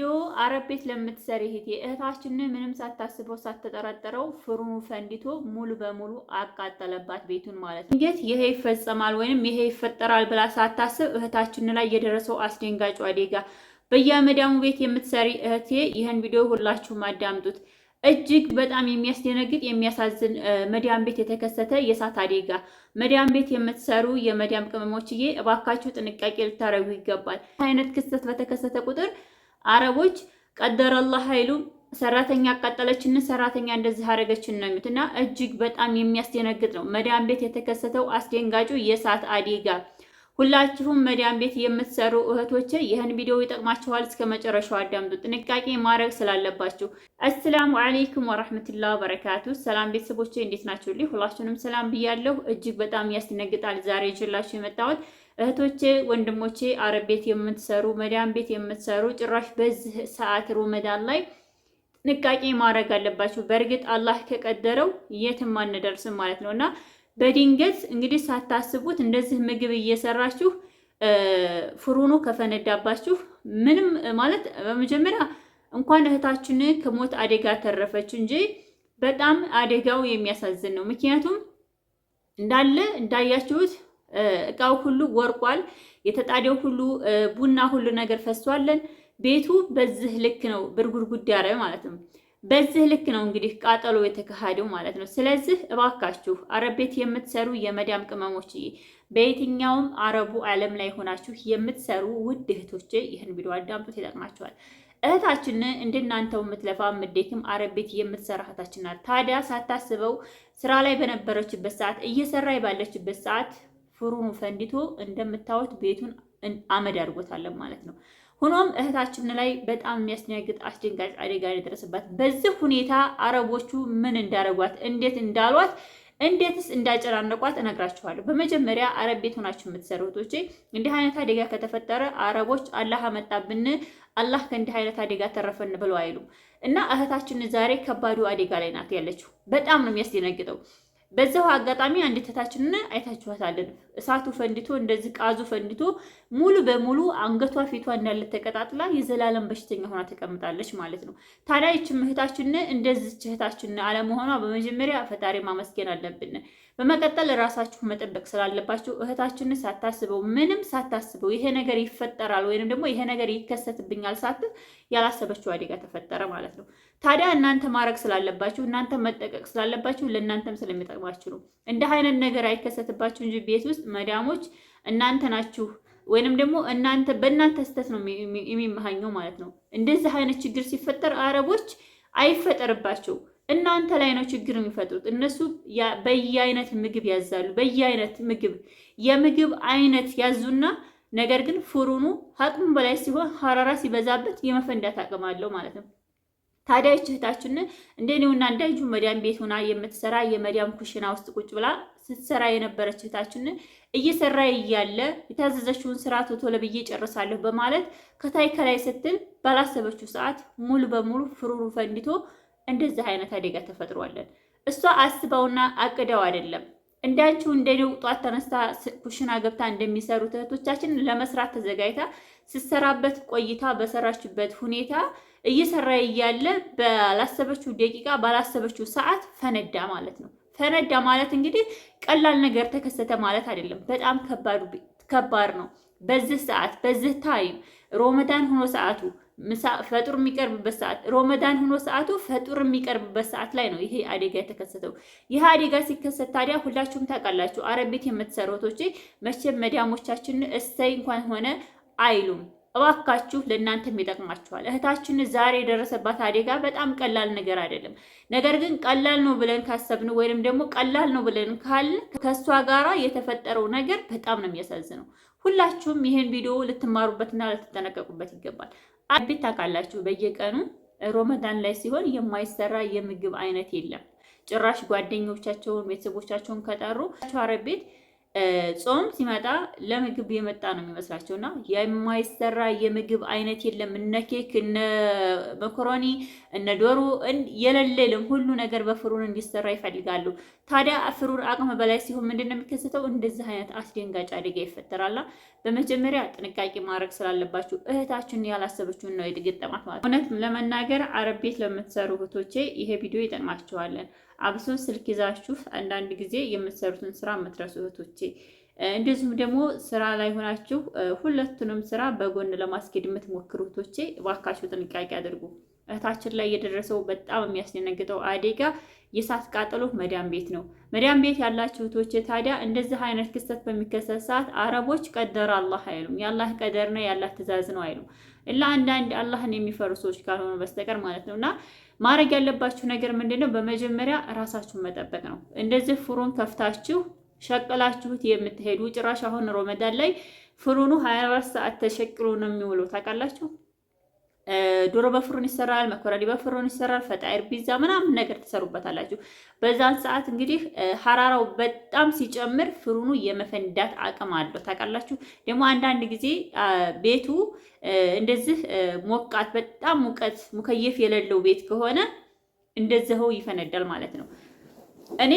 ቪዲዮ አረብ ቤት ለምትሰሪ እህታችን ምንም ሳታስበው ሳትጠረጥረው ፍሩኑ ፈንድቶ ሙሉ በሙሉ አቃጠለባት ቤቱን ማለት ነው። እንዴት ይሄ ይፈጸማል ወይንም ይሄ ይፈጠራል ብላ ሳታስብ እህታችን ላይ የደረሰው አስደንጋጭ አደጋ። በየመዳሙ ቤት የምትሰሪ እህቴ ይህን ቪዲዮ ሁላችሁም አዳምጡት። እጅግ በጣም የሚያስደነግጥ የሚያሳዝን መዳም ቤት የተከሰተ የእሳት አደጋ። መዳም ቤት የምትሰሩ የመዳም ቅመሞችዬ እባካችሁ ጥንቃቄ ልታረጉ ይገባል። አይነት ክስተት በተከሰተ ቁጥር አረቦች ቀደረላህ ኃይሉ ሰራተኛ አቃጠለችን፣ ሰራተኛ እንደዚህ አደረገችን ነው የሚሉት እና እጅግ በጣም የሚያስደነግጥ ነው መዳም ቤት የተከሰተው አስደንጋጩ የእሳት አደጋ። ሁላችሁም መዳም ቤት የምትሰሩ እህቶቼ ይህን ቪዲዮ ይጠቅማችኋል፣ እስከ መጨረሻው አዳምጡ፣ ጥንቃቄ ማድረግ ስላለባችሁ። አሰላሙ አለይኩም ወራህመቱላሂ ወበረካቱ። ሰላም ቤተሰቦቼ እንዴት ናችሁልኝ? ሁላችሁንም ሰላም ብያለሁ። እጅግ በጣም ያስደነግጣል ዛሬ ይዤላችሁ የመጣሁት እህቶቼ ወንድሞቼ፣ አረብ ቤት የምትሰሩ መዳም ቤት የምትሰሩ ጭራሽ በዚህ ሰዓት ረመዳን ላይ ጥንቃቄ ማድረግ አለባችሁ። በእርግጥ አላህ ከቀደረው የትም አንደርስም ማለት ነውና በድንገት እንግዲህ ሳታስቡት እንደዚህ ምግብ እየሰራችሁ ፍሩኑ ከፈነዳባችሁ ምንም ማለት በመጀመሪያ እንኳን እህታችን ከሞት አደጋ ተረፈች እንጂ በጣም አደጋው የሚያሳዝን ነው። ምክንያቱም እንዳለ እንዳያችሁት እቃው ሁሉ ወርቋል፣ የተጣደው ሁሉ ቡና ሁሉ ነገር ፈሷለን። ቤቱ በዚህ ልክ ነው ብርጉድጉድ ያረ ማለት ነው። በዚህ ልክ ነው እንግዲህ ቃጠሎ የተካሄደው ማለት ነው። ስለዚህ እባካችሁ አረብ ቤት የምትሰሩ የመዳም ቅመሞች በየትኛውም አረቡ ዓለም ላይ ሆናችሁ የምትሰሩ ውድ እህቶቼ ይህን ቪዲዮ አዳምጡት፣ ይጠቅማችኋል። እህታችን እንደናንተው የምትለፋ የምትደክም አረብ ቤት የምትሰራ እህታችን ናት። ታዲያ ሳታስበው ስራ ላይ በነበረችበት ሰዓት እየሰራች ባለችበት ሰዓት ፍሩኑ ፈንድቶ እንደምታዩት ቤቱን አመድ አድርጎታለን ማለት ነው። ሆኖም እህታችን ላይ በጣም የሚያስደነግጥ አስደንጋጭ አደጋ የደረሰባት። በዚህ ሁኔታ አረቦቹ ምን እንዳረጓት፣ እንዴት እንዳሏት፣ እንዴትስ እንዳጨናነቋት እነግራችኋለሁ። በመጀመሪያ አረብ ቤት ሆናችሁ የምትሰሩ እህቶቼ እንዲህ አይነት አደጋ ከተፈጠረ አረቦች አላህ አመጣብን፣ አላህ ከእንዲህ አይነት አደጋ ተረፈን ብለው አይሉም። እና እህታችን ዛሬ ከባዱ አደጋ ላይ ናት ያለችው። በጣም ነው የሚያስደነግጠው። በዛው አጋጣሚ አንድ እህታችንን አይታችኋታለን። እሳቱ ፈንድቶ እንደዚህ ቃዙ ፈንድቶ ሙሉ በሙሉ አንገቷ ፊቷ እንዳለ ተቀጣጥላ የዘላለም በሽተኛ ሆና ተቀምጣለች ማለት ነው። ታዲያ ይህችም እህታችን እንደዚች እህታችን አለመሆኗ በመጀመሪያ ፈጣሪ ማመስገን አለብን። በመቀጠል ራሳችሁ መጠበቅ ስላለባችሁ እህታችን ሳታስበው ምንም ሳታስበው ይሄ ነገር ይፈጠራል ወይንም ደግሞ ይሄ ነገር ይከሰትብኛል ሳትል ያላሰበችው አደጋ ተፈጠረ ማለት ነው። ታዲያ እናንተ ማድረግ ስላለባችሁ እናንተ መጠቀቅ ስላለባችሁ ለእናንተም ስለሚጠቅማችሁ ነው። እንደ አይነት ነገር አይከሰትባችሁ እንጂ ቤት ውስጥ መዳሞች እናንተ ናችሁ ወይንም ደግሞ እናንተ በእናንተ ስህተት ነው የሚመሃኘው ማለት ነው። እንደዚህ አይነት ችግር ሲፈጠር አረቦች አይፈጠርባቸው እናንተ ላይ ነው ችግር የሚፈጥሩት። እነሱ በየአይነት ምግብ ያዛሉ። በየአይነት ምግብ የምግብ አይነት ያዙና ነገር ግን ፍሩኑ አቅሙ በላይ ሲሆን ሐራራ ሲበዛበት የመፈንዳት አቅም አለው ማለት ነው። ታዲያ እህታችን እንደኔውና እንዳይጁ መዳም ቤት ሆና የምትሰራ የመዳም ኩሽና ውስጥ ቁጭ ብላ ስትሰራ የነበረች እህታችን እየሰራ እያለ የታዘዘችውን ስራ ቶሎ ብዬ ጨርሳለሁ በማለት ከታይ ከላይ ስትል ባላሰበችው ሰዓት ሙሉ በሙሉ ፍሩኑ ፈንድቶ እንደዚህ አይነት አደጋ ተፈጥሯለን። እሷ አስበውና አቅደው አይደለም። እንዳንቺው እንደኔው ጧት ተነስታ ኩሽና ገብታ እንደሚሰሩት እህቶቻችን ለመስራት ተዘጋጅታ ስትሰራበት ቆይታ በሰራችበት ሁኔታ እየሰራ እያለ ባላሰበችው ደቂቃ ባላሰበችው ሰዓት ፈነዳ ማለት ነው። ፈነዳ ማለት እንግዲህ ቀላል ነገር ተከሰተ ማለት አይደለም። በጣም ከባድ ነው። በዚህ ሰዓት በዚህ ታይም ረመዳን ሆኖ ሰዓቱ ፈጡር የሚቀርብበት ሰዓት ረመዳን ሆኖ ሰዓቱ ፈጡር የሚቀርብበት ሰዓት ላይ ነው ይሄ አደጋ የተከሰተው። ይሄ አደጋ ሲከሰት ታዲያ ሁላችሁም ታውቃላችሁ፣ አረብ ቤት የምትሰሩ እህቶቼ መቼም መዳሞቻችን እሰይ እንኳን ሆነ አይሉም። እባካችሁ ለእናንተም ይጠቅማችኋል። እህታችን ዛሬ የደረሰባት አደጋ በጣም ቀላል ነገር አይደለም። ነገር ግን ቀላል ነው ብለን ካሰብን ወይንም ደግሞ ቀላል ነው ብለን ካልን ከእሷ ጋራ የተፈጠረው ነገር በጣም ነው የሚያሳዝነው። ሁላችሁም ይሄን ቪዲዮ ልትማሩበትና ልትጠነቀቁበት ይገባል። አቤት ታውቃላችሁ፣ በየቀኑ ረመዳን ላይ ሲሆን የማይሰራ የምግብ አይነት የለም። ጭራሽ ጓደኞቻቸውን ቤተሰቦቻቸውን ከጠሩ አረብ ቤት ጾም ሲመጣ ለምግብ የመጣ ነው የሚመስላቸው እና የማይሰራ የምግብ አይነት የለም። እነ ኬክ፣ እነ መኮሮኒ፣ እነ ዶሮ የለም። ሁሉ ነገር በፍሩን እንዲሰራ ይፈልጋሉ። ታዲያ ፍሩን አቅም በላይ ሲሆን ምንድን ነው የሚከሰተው? እንደዚህ አይነት አስደንጋጭ አደጋ ይፈጠራል። በመጀመሪያ ጥንቃቄ ማድረግ ስላለባችሁ እህታችሁን ያላሰበችውን ነው የገጠማት ማለት። እውነት ለመናገር አረብ ቤት ለምትሰሩ እህቶቼ ይሄ ቪዲዮ ይጠቅማችኋለን። አብሶ ስልክ ይዛችሁ አንዳንድ ጊዜ የምትሰሩትን ስራ የምትረሱ እህቶቼ፣ እንደዚሁም ደግሞ ስራ ላይ ሆናችሁ ሁለቱንም ስራ በጎን ለማስኬድ የምትሞክሩ እህቶቼ እባካችሁ ጥንቃቄ አድርጉ። እህታችን ላይ የደረሰው በጣም የሚያስደነግጠው አደጋ የእሳት ቃጠሎ መዳም ቤት ነው። መዳም ቤት ያላችሁ እህቶቼ ታዲያ እንደዚህ አይነት ክስተት በሚከሰት ሰዓት አረቦች ቀደር አላህ አይሉም። የአላህ ቀደር ነው የአላህ ትእዛዝ ነው አይሉም። እላ አንዳንድ አላህን የሚፈሩ ሰዎች ካልሆኑ በስተቀር ማለት ነው። እና ማድረግ ያለባችሁ ነገር ምንድነው? በመጀመሪያ ራሳችሁን መጠበቅ ነው። እንደዚህ ፍሩን ከፍታችሁ ሸቅላችሁት የምትሄዱ ጭራሽ አሁን ረመዳን ላይ ፍሩኑ 24 ሰዓት ተሸቅሎ ነው የሚውለው ታውቃላችሁ። ዶሮ በፍሩን ይሰራል፣ መኮረኒ በፍሩን ይሰራል፣ ፈጣይር፣ ፒዛ ምናምን ነገር ትሰሩበታላችሁ። በዛን ሰዓት እንግዲህ ሐራራው በጣም ሲጨምር ፍሩኑ የመፈንዳት አቅም አለው ታውቃላችሁ። ደግሞ አንዳንድ ጊዜ ቤቱ እንደዚህ ሞቃት በጣም ሙቀት ሙከየፍ የሌለው ቤት ከሆነ እንደዚህው ይፈነዳል ማለት ነው። እኔ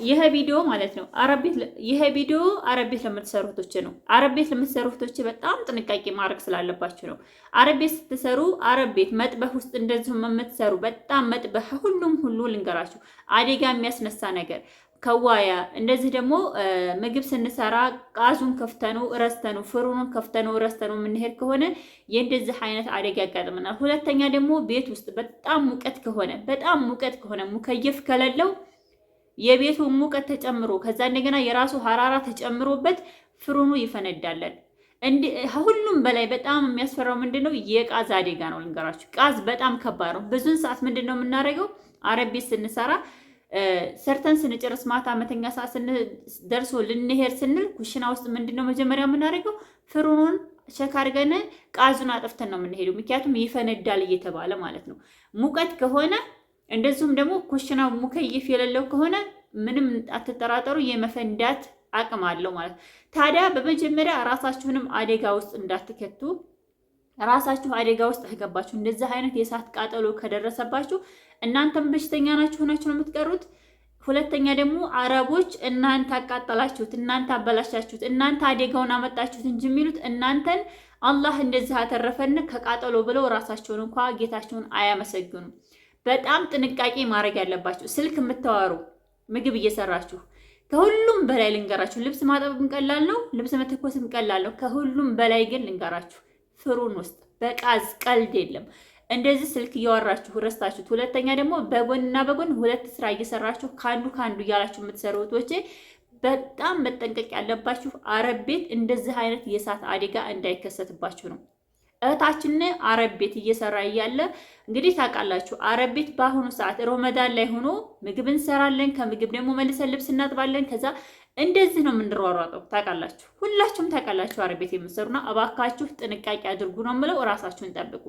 ይሄ ቪዲዮ ማለት ነው ይሄ ቪዲዮ አረብ ቤት ለምትሰሩ እህቶቼ ነው። አረብ ቤት ለምትሰሩ እህቶቼ በጣም ጥንቃቄ ማድረግ ስላለባችሁ ነው። አረብ ቤት ስትሰሩ አረብ ቤት መጥበህ ውስጥ እንደዚሁም የምትሰሩ በጣም መጥበህ ሁሉ ልንገራችሁ አደጋ የሚያስነሳ ነገር ከዋያ እንደዚህ ደግሞ ምግብ ስንሰራ ቃዙን ከፍተነው ረስተነው ፍሩኑን ከፍተነው ረስተነው የምንሄድ ከሆነ የእንደዚህ አይነት አደጋ ያጋጥመናል። ሁለተኛ ደግሞ ቤት ውስጥ በጣም ሙቀት ከሆነ ሙከየፍ ከሌለው የቤቱ ሙቀት ተጨምሮ ከዛ እንደገና የራሱ ሐራራ ተጨምሮበት ፍሩኑ ይፈነዳለን። ሁሉም በላይ በጣም የሚያስፈራው ምንድነው? የቃዝ አደጋ ነው ልንገራችሁ። ቃዝ በጣም ከባድ ነው። ብዙን ሰዓት ምንድነው የምናደርገው? አረብ ቤት ስንሰራ ሰርተን ስንጨርስ ማታ መተኛ ሰዓት ደርሶ ልንሄድ ስንል ኩሽና ውስጥ ምንድነው መጀመሪያ የምናደርገው? ፍሩኑን ቸክ አድርገን ቃዙን አጥፍተን ነው የምንሄደው። ምክንያቱም ይፈነዳል እየተባለ ማለት ነው። ሙቀት ከሆነ እንደዚሁም ደግሞ ኩሽናው ሙከይፍ የሌለው ከሆነ ምንም አትጠራጠሩ የመፈንዳት አቅም አለው ማለት። ታዲያ በመጀመሪያ ራሳችሁንም አደጋ ውስጥ እንዳትከቱ። ራሳችሁ አደጋ ውስጥ ከገባችሁ እንደዚህ አይነት የእሳት ቃጠሎ ከደረሰባችሁ እናንተም በሽተኛ ናችሁ ሆናችሁ ነው የምትቀሩት። ሁለተኛ ደግሞ አረቦች እናንተ አቃጠላችሁት፣ እናንተ አበላሻችሁት፣ እናንተ አደጋውን አመጣችሁት እንጂ የሚሉት እናንተን አላህ እንደዚህ አተረፈን ከቃጠሎ ብለው ራሳቸውን እንኳ ጌታቸውን አያመሰግኑም። በጣም ጥንቃቄ ማድረግ ያለባችሁ ስልክ የምታወሩ ምግብ እየሰራችሁ ከሁሉም በላይ ልንገራችሁ፣ ልብስ ማጠብም ቀላል ነው፣ ልብስ መተኮስም ቀላል ነው። ከሁሉም በላይ ግን ልንገራችሁ ፍሩን ውስጥ በቃዝ ቀልድ የለም። እንደዚህ ስልክ እያወራችሁ ረስታችሁት። ሁለተኛ ደግሞ በጎንና በጎን ሁለት ስራ እየሰራችሁ ካንዱ እያላችሁ የምትሰሩ እህቶቼ በጣም መጠንቀቅ ያለባችሁ አረብ ቤት እንደዚህ አይነት የእሳት አደጋ እንዳይከሰትባችሁ ነው። እህታችን አረብ ቤት እየሰራ እያለ እንግዲህ ታውቃላችሁ፣ አረብ ቤት በአሁኑ ሰዓት ረመዳን ላይ ሆኖ ምግብ እንሰራለን፣ ከምግብ ደግሞ መልሰን ልብስ እናጥባለን። ከዛ እንደዚህ ነው የምንሯሯጠው። ታውቃላችሁ፣ ሁላችሁም ታውቃላችሁ። አረብ ቤት የምትሰሩና እባካችሁ ጥንቃቄ አድርጉ ነው የምለው። እራሳችሁን ጠብቁ።